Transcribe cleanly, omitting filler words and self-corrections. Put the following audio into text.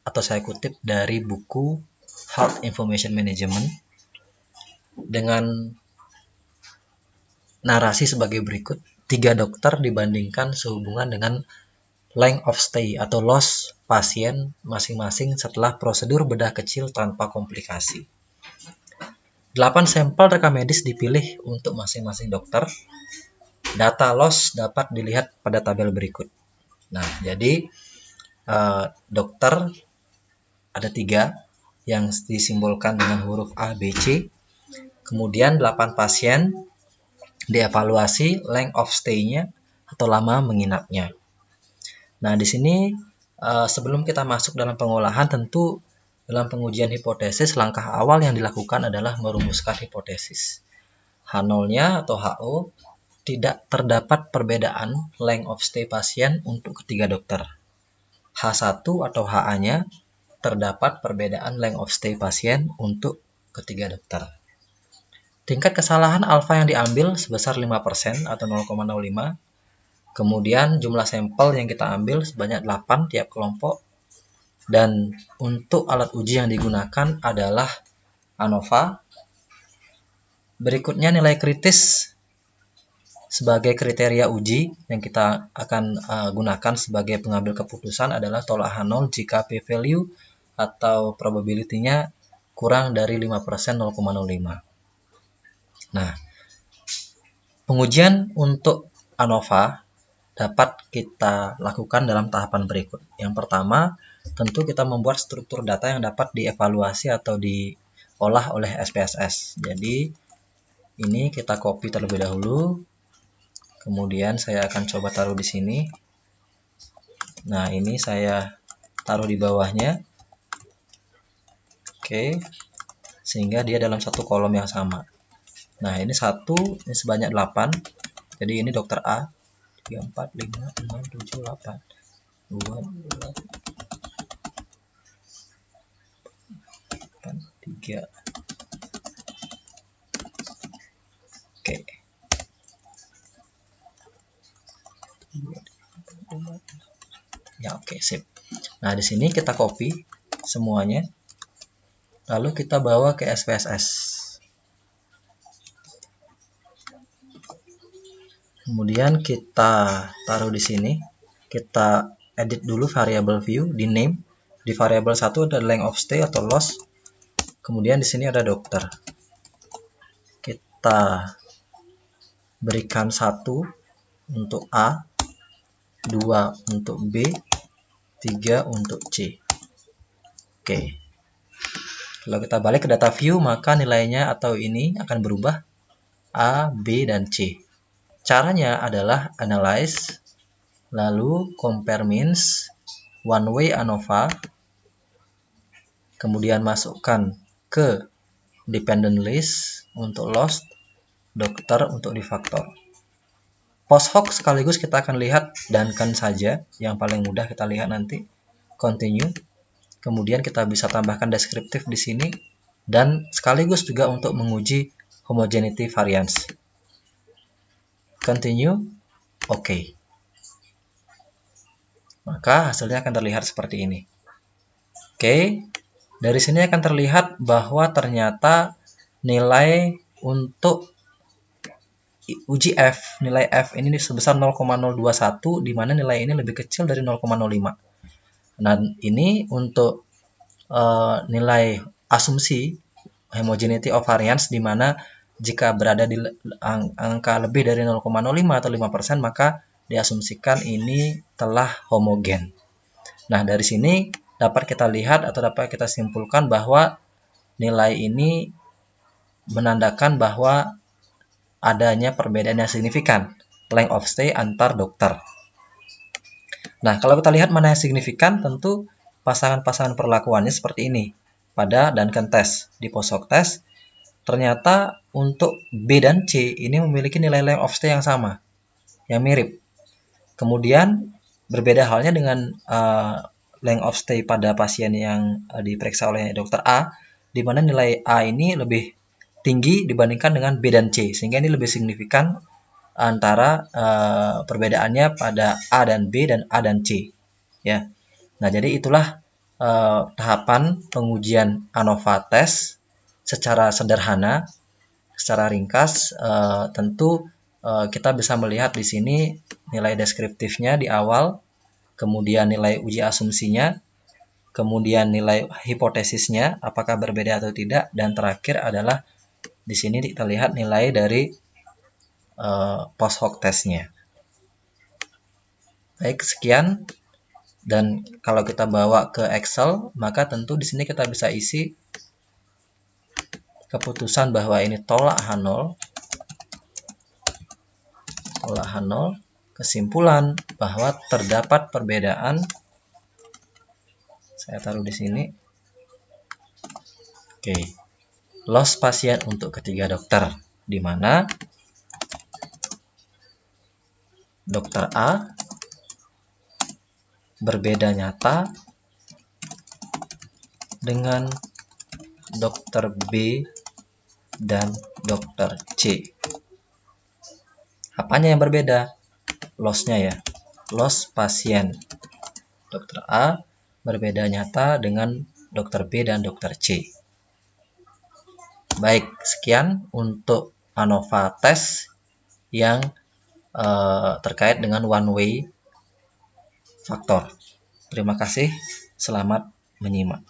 atau saya kutip dari buku Health Information Management dengan narasi sebagai berikut. 3 dokter dibandingkan sehubungan dengan length of stay atau loss pasien masing-masing setelah prosedur bedah kecil tanpa komplikasi. 8 sampel rekam medis dipilih untuk masing-masing dokter. Data loss dapat dilihat pada tabel berikut. Nah, jadi dokter ada 3 yang disimbolkan dengan huruf A, B, C. Kemudian 8 pasien dievaluasi length of stay-nya atau lama menginapnya. Nah, di sini sebelum kita masuk dalam pengolahan, tentu dalam pengujian hipotesis, langkah awal yang dilakukan adalah merumuskan hipotesis. H0-nya atau HO tidak terdapat perbedaan length of stay pasien untuk ketiga dokter. H1 atau HA-nya terdapat perbedaan length of stay pasien untuk ketiga dokter. Tingkat kesalahan alfa yang diambil sebesar 5% atau 0,05. Kemudian jumlah sampel yang kita ambil sebanyak 8 tiap kelompok. Dan untuk alat uji yang digunakan adalah ANOVA. Berikutnya nilai kritis sebagai kriteria uji yang kita akan gunakan sebagai pengambil keputusan adalah tolak H0 jika p-value atau probability-nya kurang dari 5%, 0,05. Nah, pengujian untuk ANOVA dapat kita lakukan dalam tahapan berikut. Yang pertama, tentu kita membuat struktur data yang dapat dievaluasi atau diolah oleh SPSS. Jadi, ini kita copy terlebih dahulu. Kemudian saya akan coba taruh di sini. Nah, ini saya taruh di bawahnya. Oke. Sehingga dia dalam satu kolom yang sama. Nah, ini 1, ini sebanyak 8. Jadi ini dokter A. 3, 4, 5, 6, 7, 8. 2, 8, 3. Oke. Ya, oke, sip. Nah, di sini kita copy semuanya. Lalu kita bawa ke SPSS. Kemudian kita taruh di sini. Kita edit dulu variable view di name. Di variable 1 ada length of stay atau loss. Kemudian di sini ada dokter. Kita berikan 1 untuk A, 2 untuk B, 3 untuk C. Oke. Kalau kita balik ke data view, maka nilainya atau ini akan berubah A, B, dan C. Caranya adalah analyze, lalu compare means, one way ANOVA, kemudian masukkan ke dependent list untuk lost, dokter untuk defaktor. Post hoc sekaligus kita akan lihat dankan saja, yang paling mudah kita lihat nanti. Continue. Kemudian kita bisa tambahkan deskriptif di sini dan sekaligus juga untuk menguji homogeneity variance. Continue. Oke. Maka hasilnya akan terlihat seperti ini. Oke. Dari sini akan terlihat bahwa ternyata nilai untuk uji F, nilai F ini sebesar 0,021, di mana nilai ini lebih kecil dari 0,05. Nah, ini untuk nilai asumsi homogeneity of variance, di mana jika berada di angka lebih dari 0,05 atau 5%, maka diasumsikan ini telah homogen. Nah, dari sini dapat kita lihat atau dapat kita simpulkan bahwa nilai ini menandakan bahwa adanya perbedaan yang signifikan length of stay antar dokter. Nah, kalau kita lihat mana yang signifikan, tentu pasangan-pasangan perlakuannya seperti ini pada Duncan test. Di post hoc test, ternyata untuk B dan C ini memiliki nilai length of stay yang sama, yang mirip. Kemudian berbeda halnya dengan length of stay pada pasien yang diperiksa oleh dokter A, di mana nilai A ini lebih tinggi dibandingkan dengan B dan C, sehingga ini lebih signifikan antara perbedaannya pada A dan B dan A dan C. Ya. Nah, jadi itulah tahapan pengujian ANOVA test secara sederhana, secara ringkas. Tentu kita bisa melihat di sini nilai deskriptifnya di awal, kemudian nilai uji asumsinya, kemudian nilai hipotesisnya apakah berbeda atau tidak, dan terakhir adalah di sini kita lihat nilai dari post hoc testnya. Baik, sekian. Dan kalau kita bawa ke Excel, maka tentu di sini kita bisa isi keputusan bahwa ini tolak H0, kesimpulan bahwa terdapat perbedaan. Saya taruh di sini. Oke. Loss pasien untuk ketiga dokter, di mana dokter A berbeda nyata dengan dokter B dan dokter C. Apanya yang berbeda? Loss-nya ya. Loss pasien. Dokter A berbeda nyata dengan dokter B dan dokter C. Baik, sekian untuk ANOVA test yang terkait dengan one way faktor. Terima kasih, selamat menyimak.